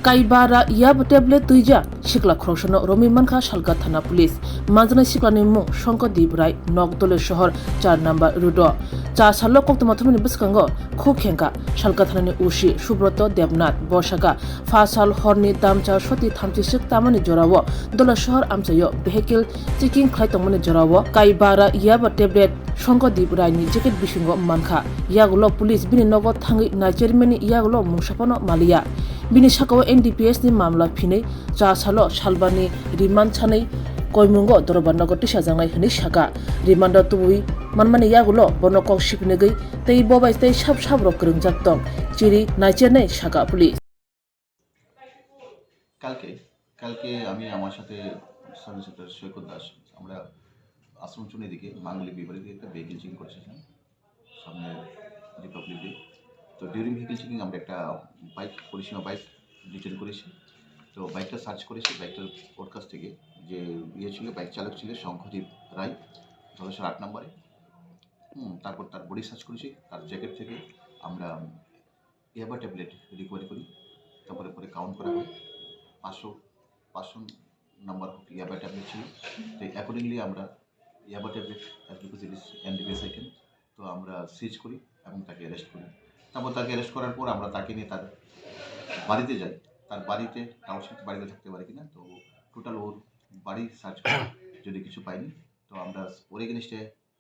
kaibara yab tablet tuija shikla khroshano romi manka shalga thana police manjana shiklani mu Shonkodip Rai Nokdole shahar 4 number rudo cha salo koktomathumni biskango khokhenka shalga thanani ushi Subroto Debnath Boshaka fasal horni damcha shoti thamchi sik tamani jorawo dola shahar amchayo vehicle checking khlaitomani jorawo kaibara yab tablet Shonkodip Rai ni jacket bishingo manka yagulo police bini nogo thangi na chairman yagulo mungsapano malia bini sakao NDPS ni mamla phinai cha salo salbani remand chanai koimungo dorobannago tisa jangnai hini saka rimanda tubui manmani yagulo bonoko shipnegai tei bobai tei sab rok krungjak tong chiri naichenai saka police কালকে আমি আমার সাথে sub inspector সৈকত দাস আমরা আশ্রমচুনির দিকে মাঙ্গলিক বিপরীতে একটা vehicle checking করছিলাম সামনে রিপাবলিক ডে। তো ডিউরিং ভেহিকেল চেকিং আমরা একটা বাইক পরিসীমা বাইক ডিটেন করেছি। তো বাইকটা সার্চ করেছি, বাইকটার ওর কাছ থেকে যে ছিল বাইক চালক ছিল শঙ্খদীপ রায় 8 নম্বরে। তারপর তার বডি সার্চ করেছি, তার জ্যাকেট থেকে আমরা ইয়াবা ট্যাবলেট রিকভারি করি। তারপরে কাউন্ট করা হয় 500 নাম্বার ইয়াবা ট্যাবলেট ছিল। তো অ্যাকর্ডিংলি আমরা ইয়াবা ট্যাবলেট NDPS আইটেম তো আমরা সিজ করি এবং তাকে অ্যারেস্ট করি। তারপর তাকে অ্যারেস্ট করার পর আমরা তাকে নিয়ে তার বাড়িতে যাই। তার বাড়িতে টাউনশিপ বাড়িতে থাকতে পারে কিনা, তো টোটাল ওর বাড়ি সার্চ করে যদি কিছু পাইনি তো আমরা ওর এগেনস্টে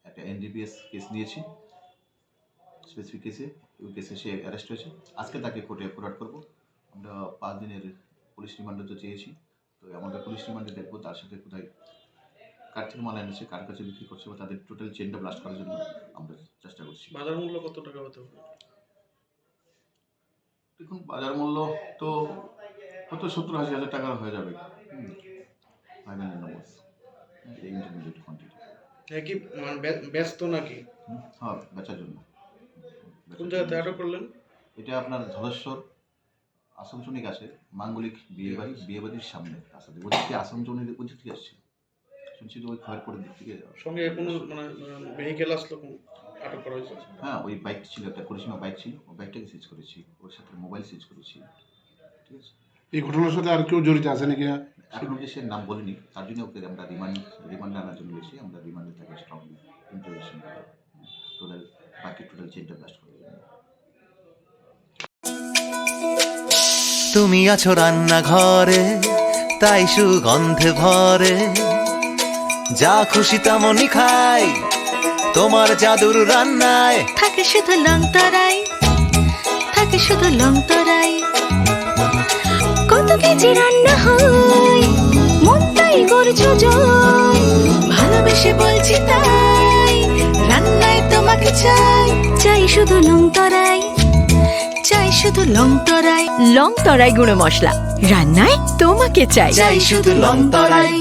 একটা NDPS কেস নিয়েছি, স্পেসিফিক কেসে। ওই কেসে সে অ্যারেস্ট হয়েছে। আজকে তাকে কোর্টে ফরওয়ার্ড করবো। আমরা 5 দিনের পুলিশ রিমান্ডে তো চেয়েছি। তো আমাদের পুলিশ রিমান্ডে দেখবো তার সাথে কোথায় কার থেকে মাল এনেছে, কার কাছে বিক্রি করছে, বা তাদের টোটাল চেনটা ব্লাস্ট করার জন্য আমরা চেষ্টা করছি। বাজার মূল্য কত টাকা হতে পারে? দেখুন, বাজার মূল্য তো হয়তো 70-80 হাজার টাকার হয়ে যাবে। 5 মিলিয়ন নাম্বারস এই ইন্টারমিডিয়েট কোয়ান্টিটি। কি ব্যস্ত নাকি? হ্যাঁ, বেচার জন্য। কোন জায়গাতে আটক করলেন? এটা আপনার ধলেশ্বর আসামচুনি কাছে মাঙ্গলিক বিয়েবাড়ির সামনে রাস্তাতে। ওদিকে আসামচুনির ওদিক থেকে আসছে, শুনছি তো ওই খয়েরপুরের দিক থেকে। সঙ্গে কোনো ভেহিকেল আসলো আটক করা হয়েছে? হ্যাঁ, ওই বাইক ছিল, একটা পরিসীমা বাইক ছিল, ওই বাইকটাকে সিজ করেছি, ওর সাথে মোবাইল সিজ করেছি। ঠিক আছে। এই ঘটনার সাথে আর কেউ জড়িত আছে নাকি? এখন অবধি সে নাম বলিনি, তার জন্য ওকে আমরা রিমান্ডে আনার জন্য গেছি। আমরা রিমান্ডে তাকে স্ট্রংলি ইন্টারোগেশন করে বাকি টোটাল চেনটা ব্লাস্ট করে দেবো। তুমি আছো রান্নাঘরে, তাই সুগন্ধে ভরে, যা খুশি তেমনই খাই তোমার জাদুর রান্নায়। থাকে শুধু লংতরাই, থাকে শুধু লংতরাই, কত কেজি রান্না হয় মনটাই করছো জয়, ভালোবেসে বলছি তাই রান্নায় তোমাকে চাই, চাই শুধু লংতরাই, চাই শুধু লংতরাই। লংতরাই গুঁড়ো মশলা, রান্নায় তোমাকে চাই, চাই শুধু লংতরাই।